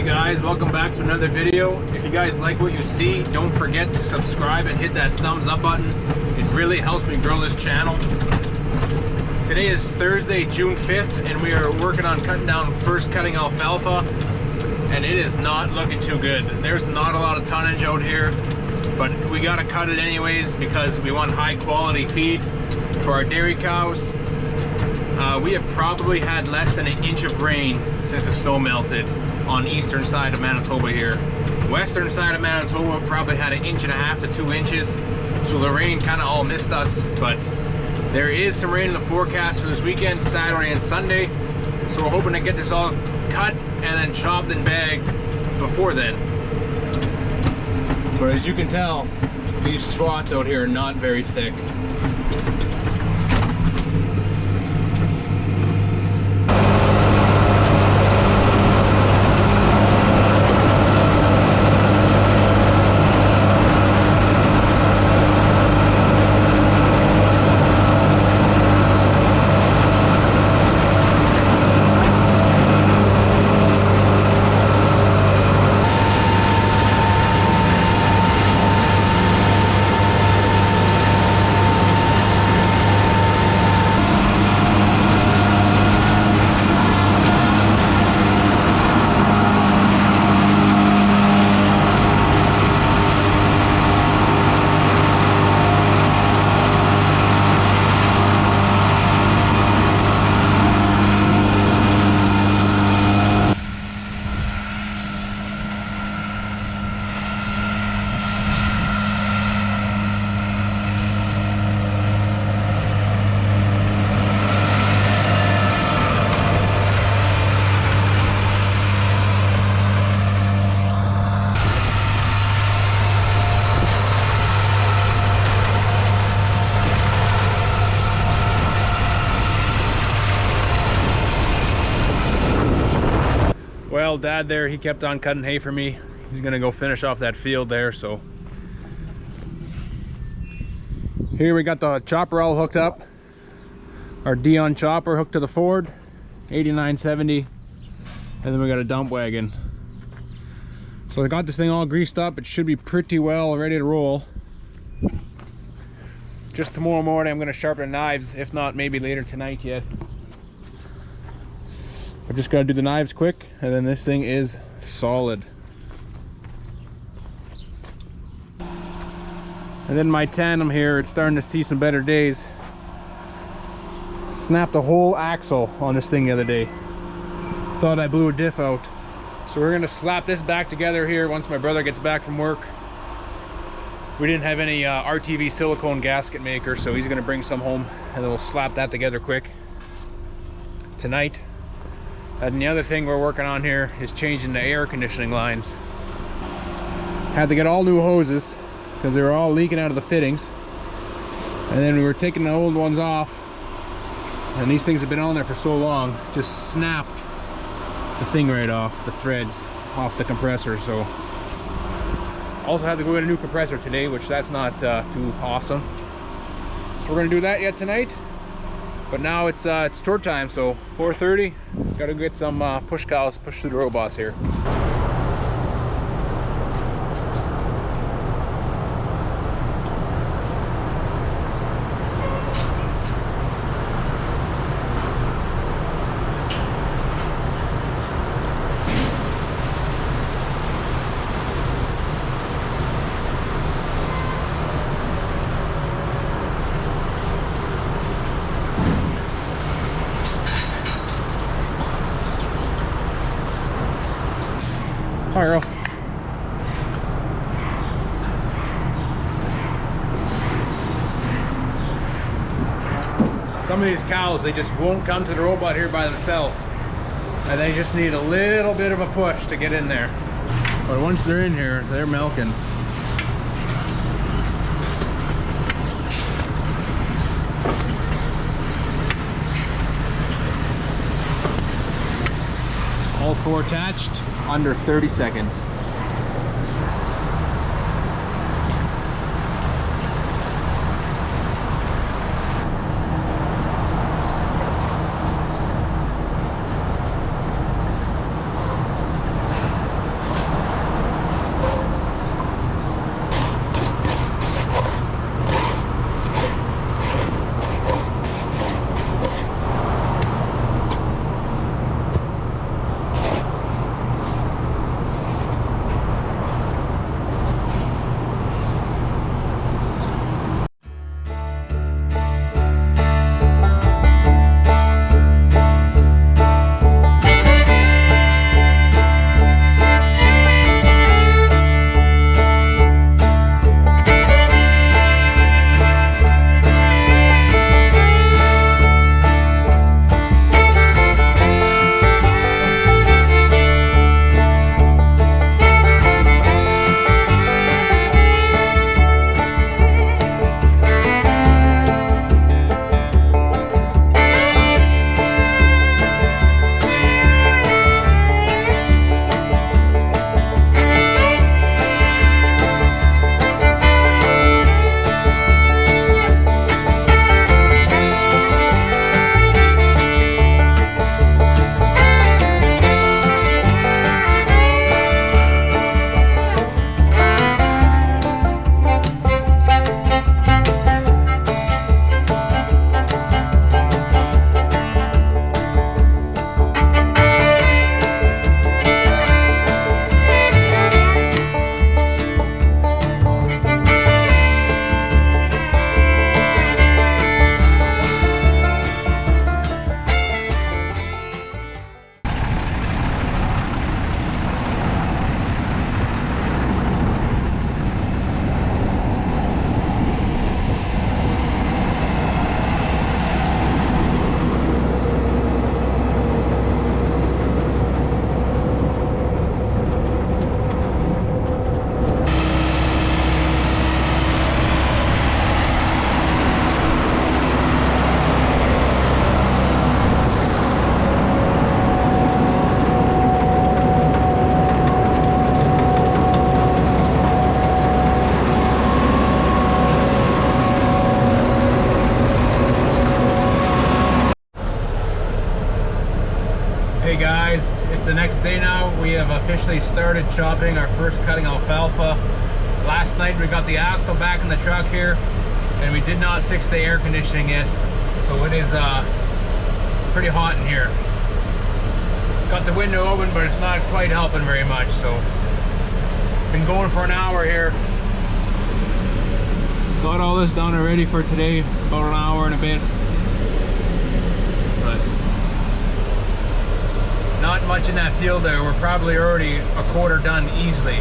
Hey guys, welcome back to another video. If you guys like what you see, don't forget to subscribe and hit that thumbs up button. It really helps me grow this channel. Today is Thursday, June 5th, and we are working on cutting down first cutting alfalfa, and it is not looking too good. There's not a lot of tonnage out here, but we gotta cut it anyways because we want high quality feed for our dairy cows. We have probably had less than an inch of rain since the snow melted on eastern side of Manitoba here. Western side of Manitoba probably had 1.5 to 2 inches, so the rain kind of all missed us, but there is some rain in the forecast for this weekend, Saturday and Sunday, so we're hoping to get this all cut and then chopped and bagged before then. But as you can tell, these spots out here are not very thick. Well, Dad there, he kept on cutting hay for me. He's gonna go finish off that field there, so. Here we got the chopper all hooked up. Our Dion chopper hooked to the Ford, 8970. And then we got a dump wagon. So I got this thing all greased up. It should be pretty well ready to roll. Just tomorrow morning I'm gonna sharpen the knives, if not maybe later tonight yet. I just gotta do the knives quick, and then this thing is solid. And then my tandem here, it's starting to see some better days. Snapped a whole axle on this thing the other day. Thought I blew a diff out. So we're gonna slap this back together here once my brother gets back from work. We didn't have any RTV silicone gasket maker, so he's gonna bring some home, and then we'll slap that together quick tonight. And the other thing we're working on here is changing the air conditioning lines. Had to get all new hoses because they were all leaking out of the fittings. And then we were taking the old ones off, and these things have been on there for so long, just snapped the thing right off, the threads off the compressor. So also had to go get a new compressor today, which that's not too awesome. So we're gonna do that yet tonight. But now it's tour time, so 4:30. Gotta get some push cows, push through the robots here. Hi, Earl. Some of these cows, they just won't come to the robot here by themselves, and they just need a little bit of a push to get in there. But once they're in here, they're milking. All four attached, under 30 seconds. Hey guys, it's the next day now. We have officially started chopping our first cutting alfalfa. Last night we got the axle back in the truck here, and we did not fix the air conditioning yet, so it is pretty hot in here. Got the window open, but it's not quite helping very much, so been going for an hour here. Got all this done already for today, about an hour and a bit. But not much in that field there. We're probably already a quarter done easily.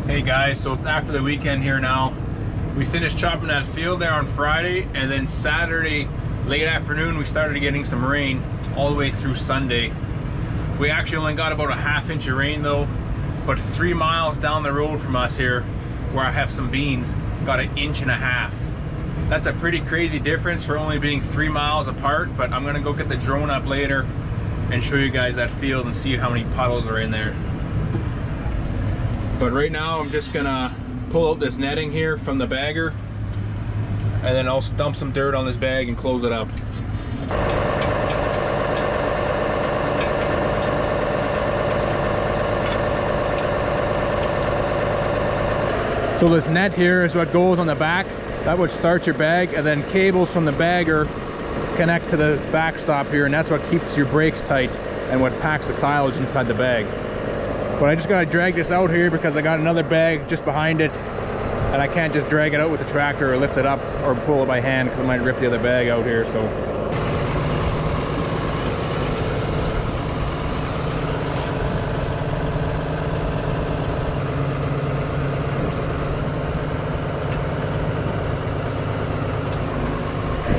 Hey guys, so it's after the weekend here now. We finished chopping that field there on Friday, and then Saturday late afternoon we started getting some rain all the way through Sunday. We actually only got about a ½ inch of rain though, but 3 miles down the road from us here, where I have some beans, got 1.5 inches. That's a pretty crazy difference for only being 3 miles apart, but I'm gonna go get the drone up later and show you guys that field and see how many puddles are in there. But right now I'm just gonna pull out this netting here from the bagger, and then I'll dump some dirt on this bag and close it up. So this net here is what goes on the back. That would start your bag, and then cables from the bagger connect to the backstop here, and that's what keeps your brakes tight and what packs the silage inside the bag. But I just gotta drag this out here because I got another bag just behind it, and I can't just drag it out with the tractor or lift it up or pull it by hand because I might rip the other bag out here. So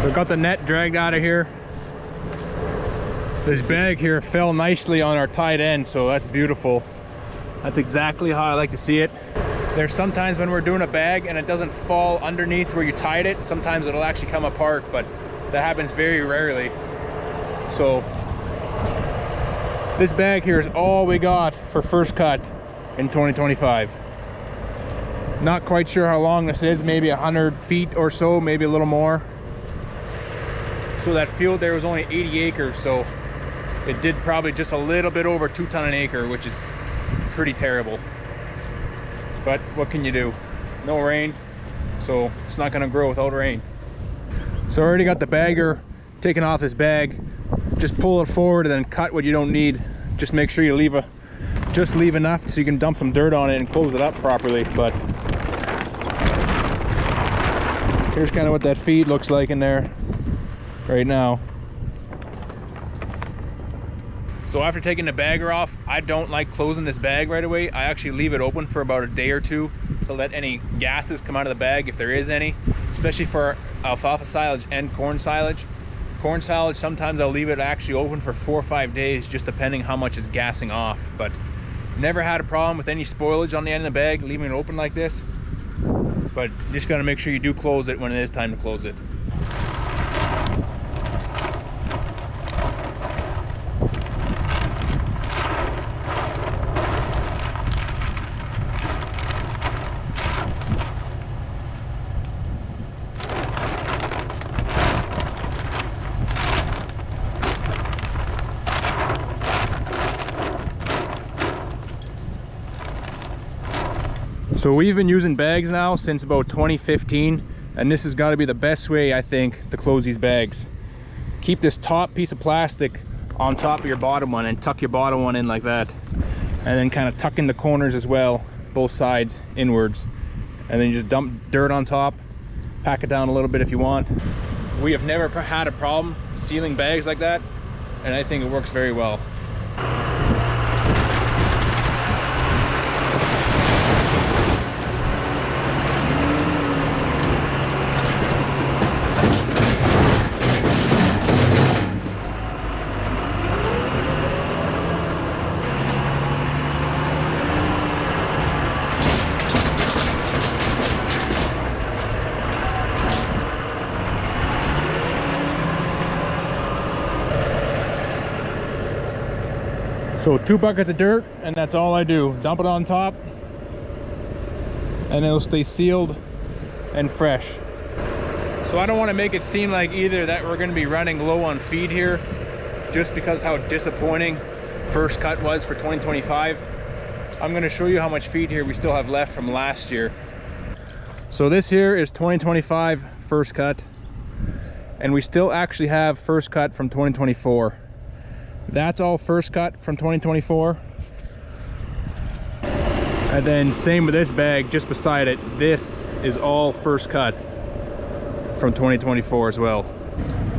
I got the net dragged out of here. This bag here fell nicely on our tied end, so that's beautiful. That's exactly how I like to see it. There's sometimes when we're doing a bag and it doesn't fall underneath where you tied it, sometimes it'll actually come apart, but that happens very rarely. So this bag here is all we got for first cut in 2025. Not quite sure how long this is, maybe 100 feet or so, maybe a little more. So that field there was only 80 acres, so it did probably just a little bit over 2 tons an acre, which is pretty terrible. But what can you do? No rain, so it's not gonna grow without rain. So I already got the bagger taken off this bag. Just pull it forward and then cut what you don't need. Just make sure you leave enough so you can dump some dirt on it and close it up properly. But here's kind of what that feed looks like in there right now. So after taking the bagger off, I don't like closing this bag right away. I actually leave it open for about a day or two to let any gases come out of the bag if there is any, especially for alfalfa silage and corn silage. Corn silage, sometimes I'll leave it actually open for 4 or 5 days, just depending how much is gassing off. But never had a problem with any spoilage on the end of the bag, leaving it open like this. But you just gotta make sure you do close it when it is time to close it. So we've been using bags now since about 2015, and this has got to be the best way, I think, to close these bags. Keep this top piece of plastic on top of your bottom one and tuck your bottom one in like that, and then kind of tuck in the corners as well, both sides inwards, and then you just dump dirt on top, pack it down a little bit if you want. We have never had a problem sealing bags like that, and I think it works very well. So 2 buckets of dirt, and that's all I do. Dump it on top, and it'll stay sealed and fresh. So I don't want to make it seem like either that we're going to be running low on feed here, just because how disappointing first cut was for 2025. I'm going to show you how much feed here we still have left from last year. So this here is 2025 first cut, and we still actually have first cut from 2024. That's all first cut from 2024. And then same with this bag just beside it. This is all first cut from 2024 as well.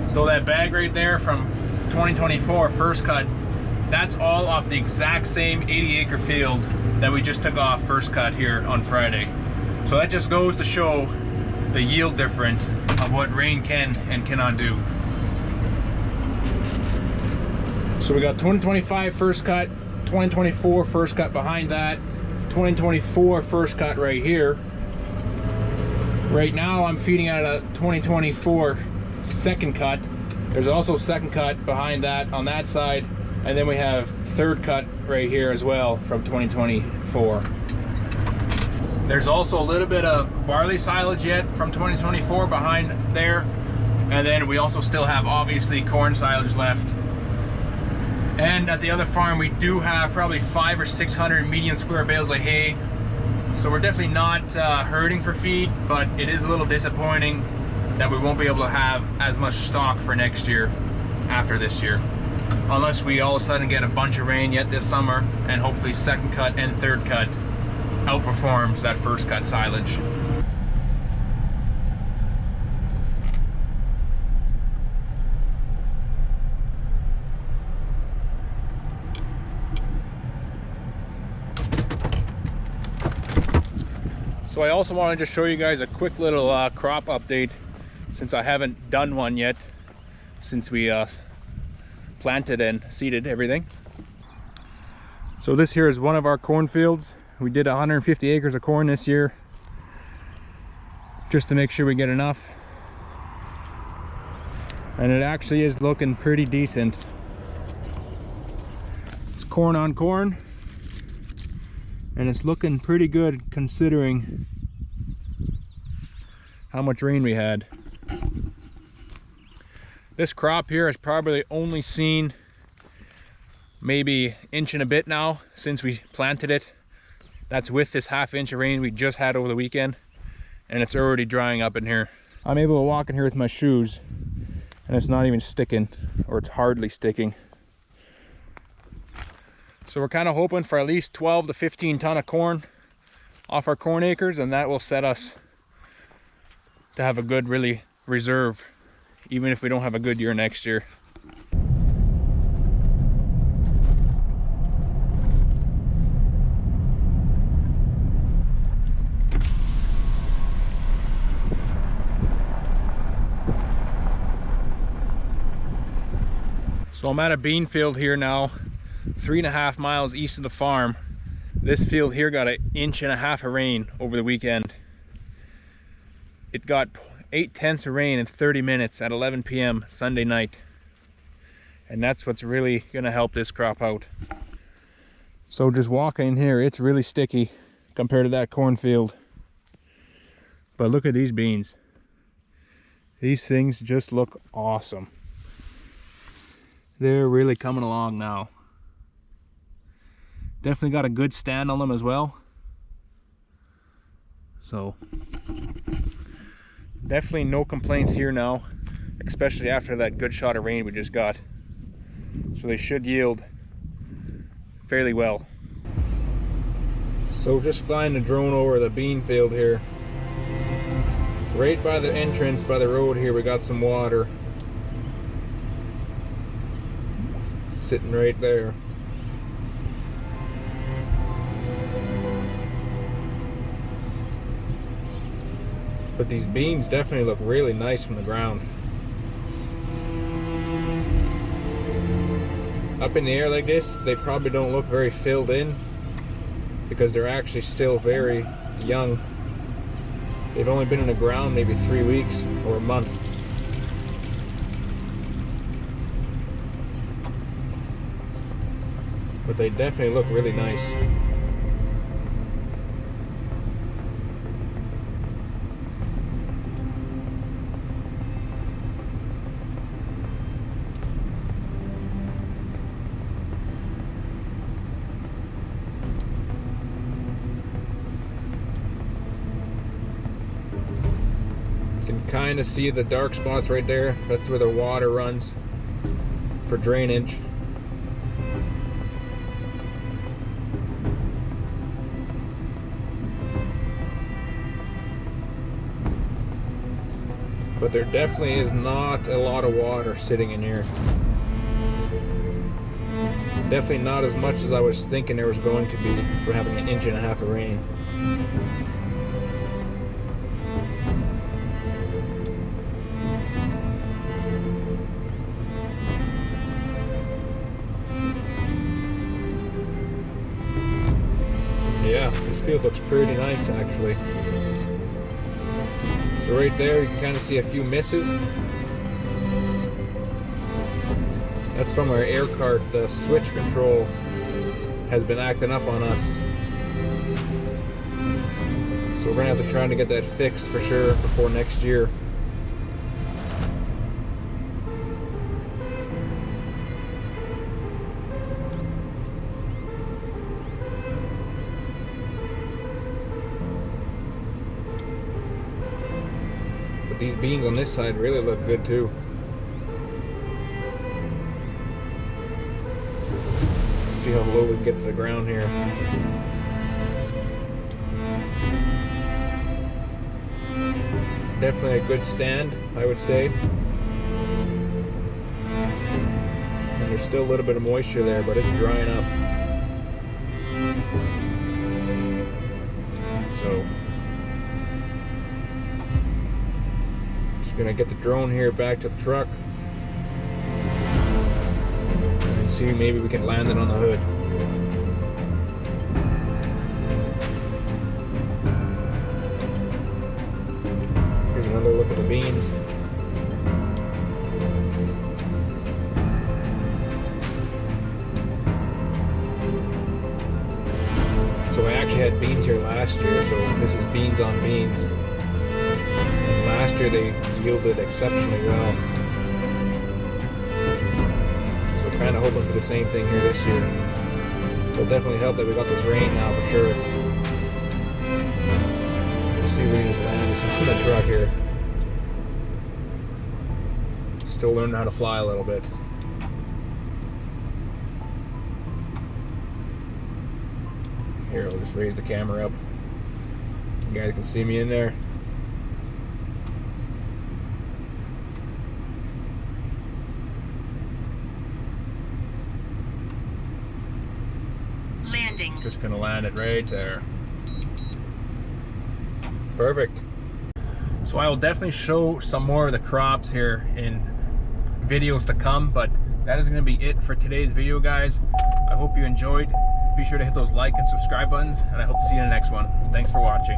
So that bag right there from 2024 first cut, that's all off the exact same 80-acre field that we just took off first cut here on Friday. So that just goes to show the yield difference of what rain can and cannot do. So we got 2025 first cut, 2024 first cut behind that, 2024 first cut right here. Right now I'm feeding out a 2024 second cut. There's also second cut behind that on that side, and then we have third cut right here as well from 2024. There's also a little bit of barley silage yet from 2024 behind there, and then we also still have obviously corn silage left. And at the other farm we do have probably 500 or 600 medium square bales of hay, so we're definitely not hurting for feed, but it is a little disappointing that we won't be able to have as much stock for next year after this year, unless we all of a sudden get a bunch of rain yet this summer, and hopefully second cut and third cut outperforms that first cut silage. So I also wanted to show you guys a quick little crop update, since I haven't done one yet since we planted and seeded everything. So this here is one of our cornfields. We did 150 acres of corn this year, just to make sure we get enough. And it actually is looking pretty decent. It's corn on corn, and it's looking pretty good considering how much rain we had. This crop here has probably only seen maybe an inch and a bit now since we planted it. That's with this ½ inch of rain we just had over the weekend, and it's already drying up in here. I'm able to walk in here with my shoes and it's not even sticking, or it's hardly sticking. So we're kind of hoping for at least 12 to 15 ton of corn off our corn acres, and that will set us to have a good really reserve, even if we don't have a good year next year. So I'm at a bean field here now, 3.5 miles east of the farm. This field here got 1.5 inches of rain over the weekend. It got 0.8 of rain in 30 minutes at 11 p.m. Sunday night. And that's what's really gonna help this crop out. So just walking in here, it's really sticky compared to that cornfield. But look at these beans. These things just look awesome. They're really coming along now. Definitely got a good stand on them as well. So definitely no complaints here now, especially after that good shot of rain we just got. So they should yield fairly well. So just flying the drone over the bean field here. Right by the entrance, by the road here, we got some water sitting right there. But these beans definitely look really nice from the ground. Up in the air like this, they probably don't look very filled in because they're actually still very young. They've only been in the ground maybe 3 weeks or a month. But they definitely look really nice. You can kind of see the dark spots right there. That's where the water runs for drainage. But there definitely is not a lot of water sitting in here. Definitely not as much as I was thinking there was going to be for having 1.5 inches of rain. Yeah, this field looks pretty nice actually. So right there you can kind of see a few misses. That's from our air cart. The switch control has been acting up on us. So we're gonna have to try to get that fixed for sure before next year. But these beans on this side really look good too. See how low we can get to the ground here. Definitely a good stand, I would say. And there's still a little bit of moisture there, but it's drying up. So just gonna get the drone here back to the truck and see maybe we can land it on the hood. Here's another look at the beans. So I actually had beans here last year, so this is beans on beans. And last year they yielded exceptionally well. So kind of hoping for the same thing here this year. It'll definitely help that we got this rain now for sure. See if we can just land this on the truck here. Still learning how to fly a little bit. Here, I'll just raise the camera up. You guys can see me in there. Landing. Just gonna land it right there. Perfect. So I will definitely show some more of the crops here in videos to come, but that is gonna be it for today's video, guys. I hope you enjoyed. Be sure to hit those like and subscribe buttons, and I hope to see you in the next one. Thanks for watching.